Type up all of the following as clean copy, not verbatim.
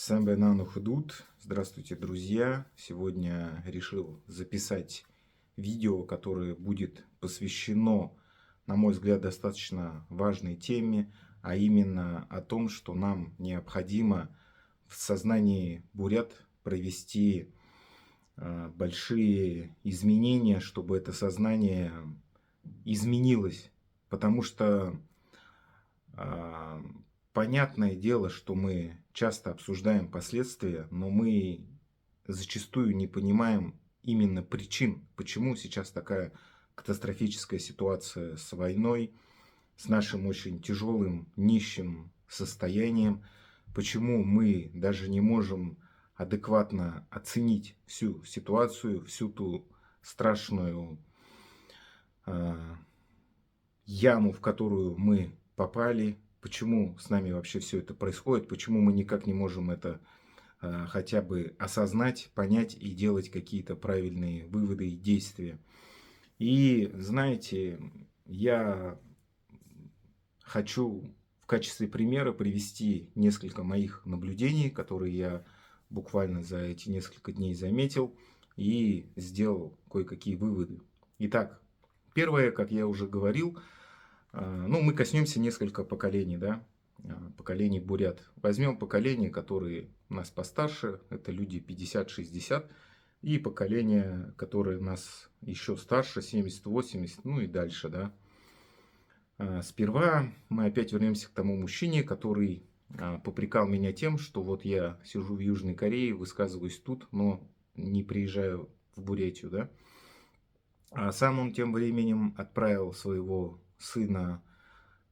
Самбайнану Худут. Здравствуйте, друзья! Сегодня решил записать видео, которое будет посвящено, на мой взгляд, достаточно важной теме, а именно о том, что нам необходимо в сознании бурят провести большие изменения, чтобы это сознание изменилось. Потому что понятное дело, что мы часто обсуждаем последствия, но мы зачастую не понимаем именно причин, почему сейчас такая катастрофическая ситуация с войной, с нашим очень тяжелым, нищим состоянием, почему мы даже не можем адекватно оценить всю ситуацию, всю ту страшную яму, в которую мы попали, почему с нами вообще все это происходит, почему мы никак не можем это хотя бы осознать, понять и делать какие-то правильные выводы и действия. И знаете, я хочу в качестве примера привести несколько моих наблюдений, которые я буквально за эти несколько дней заметил и сделал кое-какие выводы. Итак, первое, как я уже говорил, мы коснемся несколько поколений, да, поколений бурят. Возьмем поколение, которые у нас постарше, это люди 50-60, и поколение, которое нас еще старше, 70-80, ну и дальше, да. Сперва мы опять вернемся к тому мужчине, который попрекал меня тем, что вот я сижу в Южной Корее, высказываюсь тут, но не приезжаю в Бурятию, да. А сам он тем временем отправил своего сына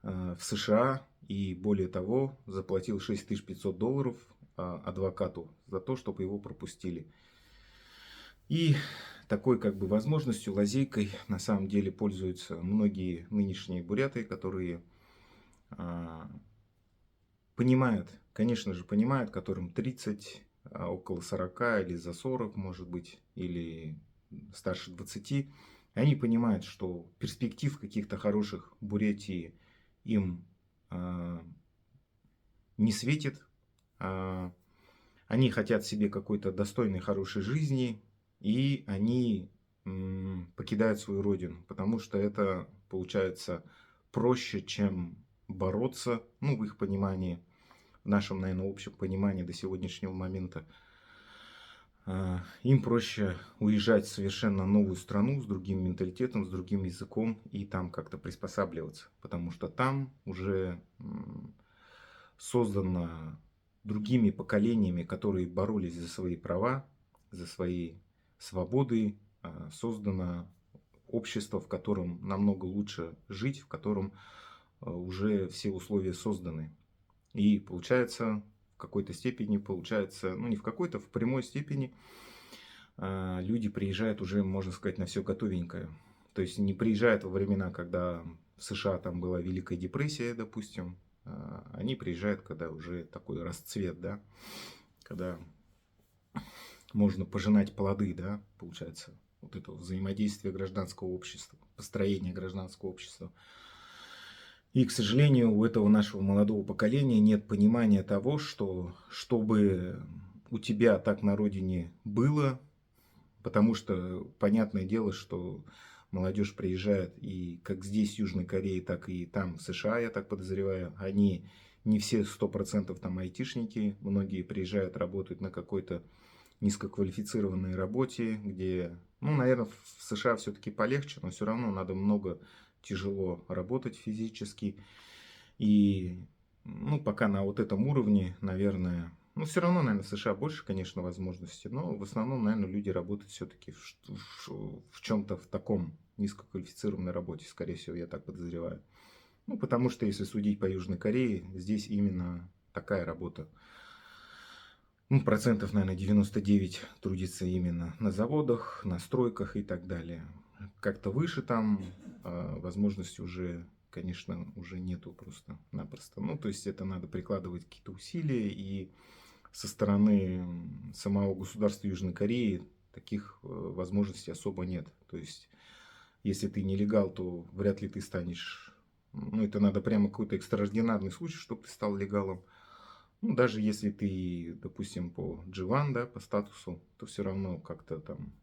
в США и, более того, заплатил $6500 адвокату за то, чтобы его пропустили. И такой как бы возможностью, лазейкой на самом деле пользуются многие нынешние буряты, которые понимают, конечно же понимают, которым 30, около 40 или за 40, может быть, или старше 20. Они понимают, что перспектив каких-то хороших в Бурятии им не светит. Они хотят себе какой-то достойной, хорошей жизни, и они покидают свою родину, потому что это получается проще, чем бороться, ну, в их понимании, в нашем, наверное, общем понимании до сегодняшнего момента. Им проще уезжать в совершенно новую страну с другим менталитетом, с другим языком и там как-то приспосабливаться, потому что там уже создано другими поколениями, которые боролись за свои права, за свои свободы, создано общество, в котором намного лучше жить, в котором уже все условия созданы. И получается, в какой-то степени, ну не в какой-то, в прямой степени люди приезжают уже, можно сказать, на все готовенькое. То есть не приезжают во времена, когда в США там была Великая депрессия, допустим. Они приезжают, когда уже такой расцвет, да, когда можно пожинать плоды, да, получается, вот это взаимодействие гражданского общества, построение гражданского общества. И, к сожалению, у этого нашего молодого поколения нет понимания того, что чтобы у тебя так на родине было, потому что понятное дело, что молодежь приезжает и как здесь в Южной Корее, так и там в США, я так подозреваю, они не все 100% там айтишники, многие приезжают, работают на какой-то низкоквалифицированной работе, где, ну, наверное, в США все-таки полегче, но все равно надо много, тяжело работать физически. И, ну, пока на вот этом уровне, наверное, ну, все равно, наверное, в США больше, конечно, возможностей, но в основном, наверное, люди работают все-таки в чем-то в таком низкоквалифицированной работе, скорее всего, я так подозреваю. Ну, потому что, если судить по Южной Корее, здесь именно такая работа. Ну, процентов, наверное, 99 трудится именно на заводах, на стройках и так далее. Как-то выше там возможности уже, конечно, уже нету просто-напросто. Ну, то есть это надо прикладывать какие-то усилия, и со стороны самого государства Южной Кореи таких возможностей особо нет. То есть, если ты нелегал, то вряд ли ты станешь... Ну, это надо прямо какой-то экстраординарный случай, чтобы ты стал легалом. Ну, даже если ты, допустим, по G1, да, по статусу, то все равно как-то там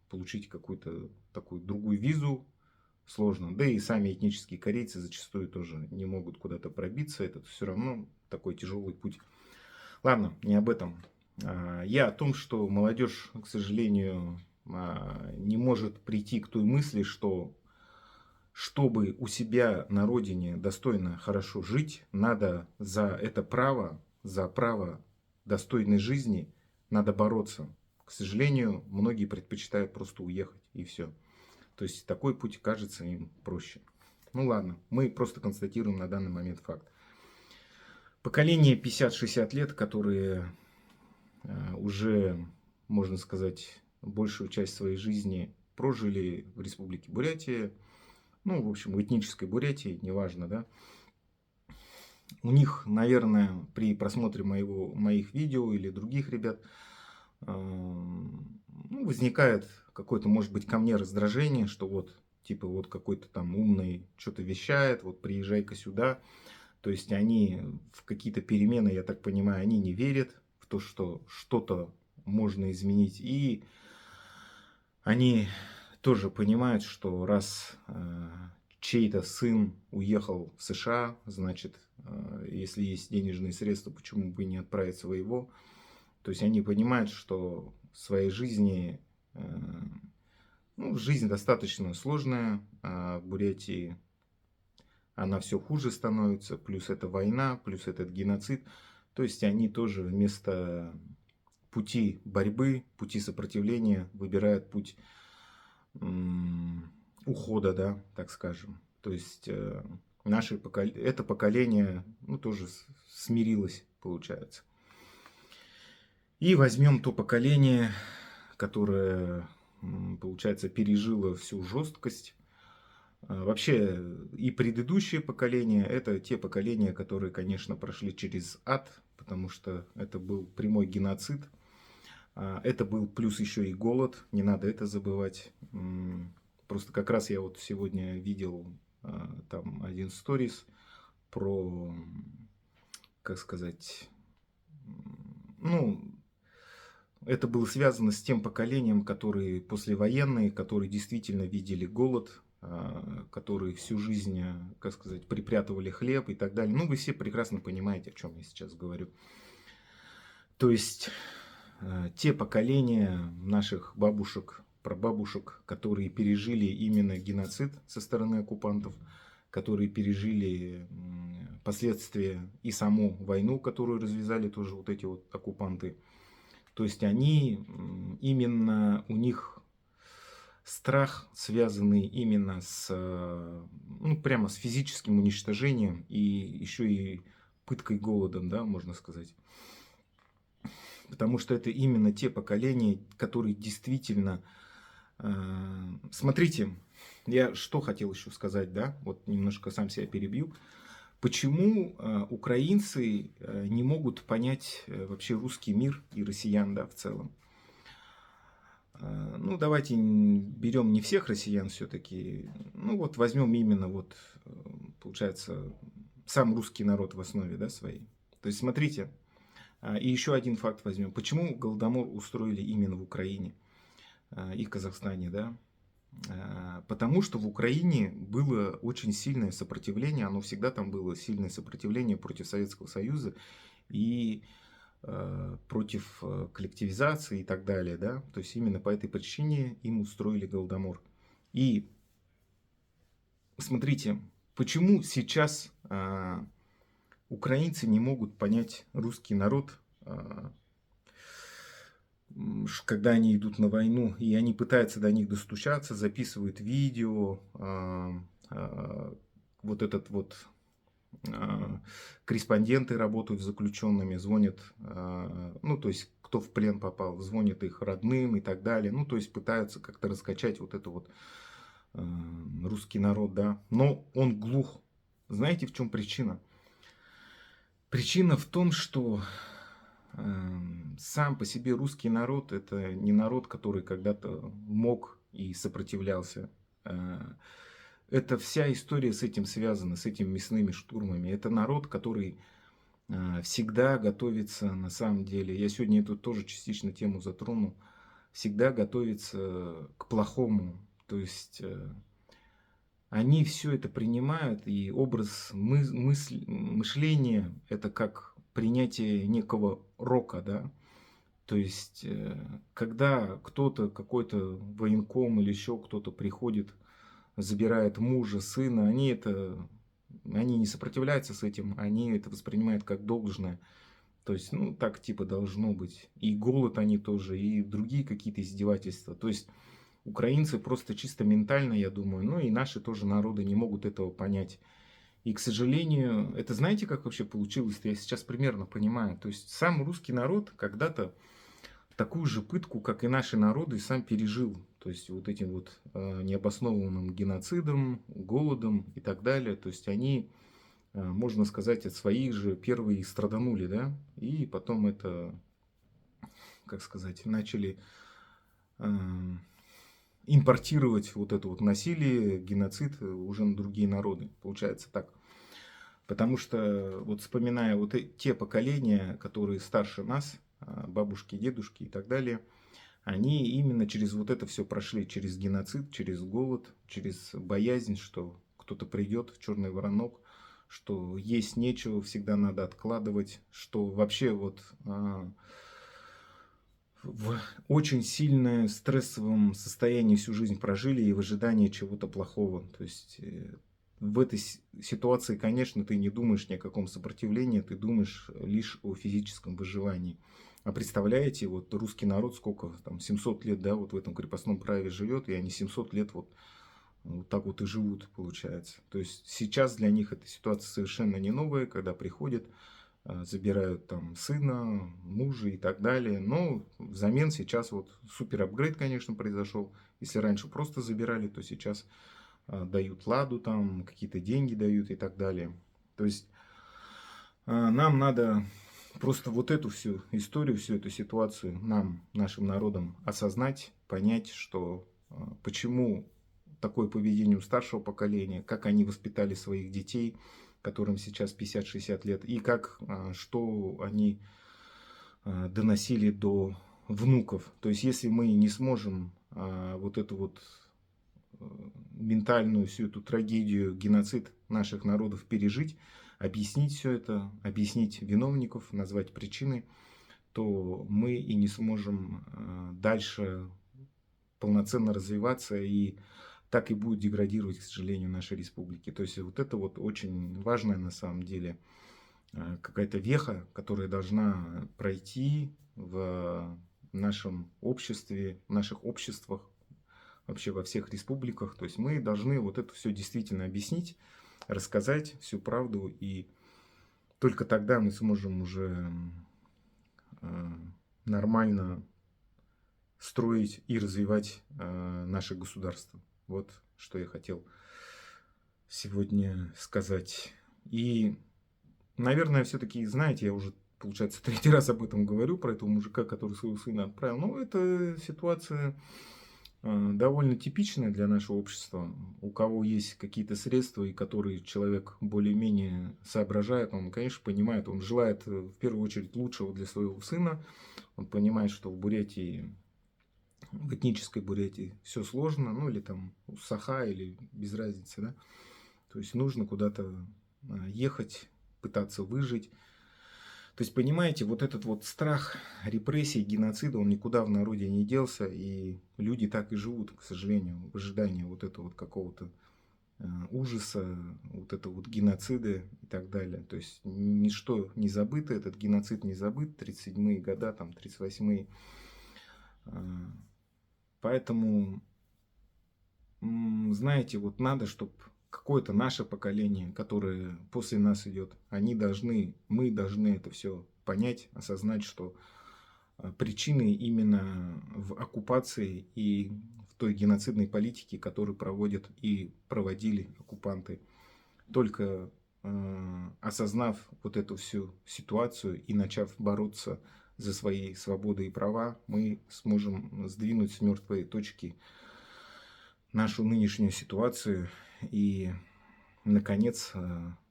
получить какую-то такую другую визу сложно. Да и сами этнические корейцы зачастую тоже не могут куда-то пробиться. Это все равно такой тяжелый путь. Ладно, не об этом. Я о том, что молодежь, к сожалению, не может прийти к той мысли, что чтобы у себя на родине достойно хорошо жить, надо за право достойной жизни надо бороться. К сожалению, многие предпочитают просто уехать и все. То есть такой путь кажется им проще. Ну ладно, мы просто констатируем на данный момент факт. Поколение 50-60 лет, которые уже, можно сказать, большую часть своей жизни прожили в Республике Бурятия, ну, в общем, в этнической Бурятии, неважно, да. У них, наверное, при просмотре моих видео или других ребят, ну, возникает какое-то, может быть, ко мне раздражение, что вот, типа, вот какой-то там умный что-то вещает, вот приезжай-ка сюда. То есть они в какие-то перемены, я так понимаю, они не верят в то, что что-то можно изменить. И они тоже понимают, что раз чей-то сын уехал в США, значит, если есть денежные средства, почему бы не отправить своего. То есть они понимают, что в своей жизни, ну, жизнь достаточно сложная, в Бурятии она все хуже становится, плюс это война, плюс этот геноцид. То есть они тоже вместо пути борьбы, пути сопротивления выбирают путь ухода, да, так скажем. То есть это поколение, ну, тоже смирилось, получается. И возьмем то поколение, которое, получается, пережило всю жесткость. Вообще и предыдущие поколения, это те поколения, которые, конечно, прошли через ад, потому что это был прямой геноцид. Это был плюс еще и голод, не надо это забывать. Просто как раз я вот сегодня видел там один сторис про, как сказать, ну, это было связано с тем поколением, которые послевоенные, которые действительно видели голод, которые всю жизнь, как сказать, припрятывали хлеб и так далее. Ну, вы все прекрасно понимаете, о чем я сейчас говорю. То есть те поколения наших бабушек, прабабушек, которые пережили именно геноцид со стороны оккупантов, которые пережили последствия и саму войну, которую развязали тоже вот эти вот оккупанты. То есть они именно, у них страх, связанный именно с, ну, прямо с физическим уничтожением и еще и пыткой голодом, да, можно сказать. Потому что это именно те поколения, которые действительно... Смотрите, я что хотел еще сказать, да, вот немножко сам себя перебью. Почему украинцы не могут понять вообще русский мир и россиян, да, в целом? Ну, давайте берем не всех россиян все-таки. Ну, вот возьмем именно, вот, получается, сам русский народ в основе, да, своей. То есть, смотрите, и еще один факт возьмем. Почему Голодомор устроили именно в Украине и в Казахстане, да? Потому что в Украине было очень сильное сопротивление, оно всегда там было сильное сопротивление против Советского Союза и против коллективизации и так далее, да, то есть именно по этой причине им устроили Голодомор. И смотрите, почему сейчас украинцы не могут понять русский народ, когда они идут на войну, и они пытаются до них достучаться, записывают видео, вот этот вот корреспонденты работают с заключенными, звонят, ну, то есть, кто в плен попал, звонят их родным и так далее. Ну, то есть, пытаются как-то раскачать вот это вот русский народ, да. Но он глух. Знаете, в чем причина? Причина в том, что сам по себе русский народ — это не народ, который когда-то мог и сопротивлялся. Это вся история с этим связана, с этими мясными штурмами. Это народ, который всегда готовится, на самом деле, я сегодня эту тоже частично тему затронул, всегда готовится к плохому. То есть они все это принимают, и образ мышления — это как принятие некого рока, да. То есть, когда кто-то, какой-то военком или еще кто-то приходит, забирает мужа, сына, они не сопротивляются с этим, они это воспринимают как должное. То есть, ну, так типа должно быть. И голод они тоже, и другие какие-то издевательства. То есть, украинцы просто чисто ментально, я думаю, ну и наши тоже народы не могут этого понять. И, к сожалению, это знаете, как вообще получилось? Я сейчас примерно понимаю. То есть, сам русский народ когда-то такую же пытку, как и наши народы, сам пережил. То есть вот этим вот необоснованным геноцидом, голодом и так далее. То есть они, можно сказать, от своих же первые страданули, да, и потом это, как сказать, начали э, импортировать вот это вот насилие, геноцид уже на другие народы. Получается так. Потому что, вот вспоминая вот те поколения, которые старше нас, бабушки, дедушки и так далее, они именно через вот это все прошли, через геноцид, через голод, через боязнь, что кто-то придет, черный воронок, что есть нечего, всегда надо откладывать, что вообще вот в очень сильно стрессовом состоянии всю жизнь прожили и в ожидании чего-то плохого. То есть в этой ситуации, конечно, ты не думаешь ни о каком сопротивлении, ты думаешь лишь о физическом выживании. А представляете, вот русский народ сколько там, 700 лет, да, вот в этом крепостном праве живет, и они 700 лет вот так вот и живут, получается. То есть сейчас для них эта ситуация совершенно не новая, когда приходят, забирают там сына, мужа и так далее. Но взамен сейчас вот супер апгрейд, конечно, произошел. Если раньше просто забирали, то сейчас дают ладу, там какие-то деньги дают и так далее. То есть нам надо просто вот эту всю историю, всю эту ситуацию нам, нашим народам осознать, понять, что почему такое поведение у старшего поколения, как они воспитали своих детей, которым сейчас 50-60 лет, и как, что они доносили до внуков. То есть, если мы не сможем вот эту вот ментальную всю эту трагедию, геноцид наших народов пережить, объяснить все это, объяснить виновников, назвать причины, то мы и не сможем дальше полноценно развиваться, и так и будет деградировать, к сожалению, наши республики. То есть вот это вот очень важная на самом деле какая-то веха, которая должна пройти в нашем обществе, в наших обществах, вообще во всех республиках. То есть мы должны вот это все действительно объяснить, рассказать всю правду, и только тогда мы сможем уже нормально строить и развивать наше государство. Вот что я хотел сегодня сказать. И, наверное, все-таки, знаете, я уже, получается, третий раз об этом говорю, про этого мужика, который своего сына отправил. Но эта ситуация довольно типичная для нашего общества. У кого есть какие-то средства, и который человек более-менее соображает, он, конечно, понимает, он желает в первую очередь лучшего для своего сына. Он понимает, что в Бурятии, в этнической Бурятии все сложно, ну или там у Саха, или без разницы, да. То есть нужно куда-то ехать, пытаться выжить. То есть, понимаете, вот этот вот страх репрессий, геноцида, он никуда в народе не делся, и люди так и живут, к сожалению, в ожидании вот этого вот какого-то ужаса, вот этого вот геноцида и так далее. То есть, ничто не забыто, этот геноцид не забыт, 37-е года, там, 38-е. Поэтому, знаете, вот надо, чтобы какое-то наше поколение, которое после нас идет, мы должны это все понять, осознать, что причины именно в оккупации и в той геноцидной политике, которую проводят и проводили оккупанты. Только осознав вот эту всю ситуацию и начав бороться за свои свободы и права, мы сможем сдвинуть с мертвой точки нашу нынешнюю ситуацию и наконец,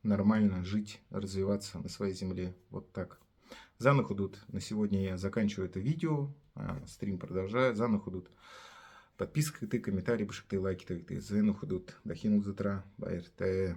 нормально жить, развиваться на своей земле. Вот так. Заны худут. На сегодня я заканчиваю это видео. Стрим продолжаю. Заны худут. Подписка ты, комментарий, башкты, лайки ты. Заны худут. Дахинул затра. Байрте.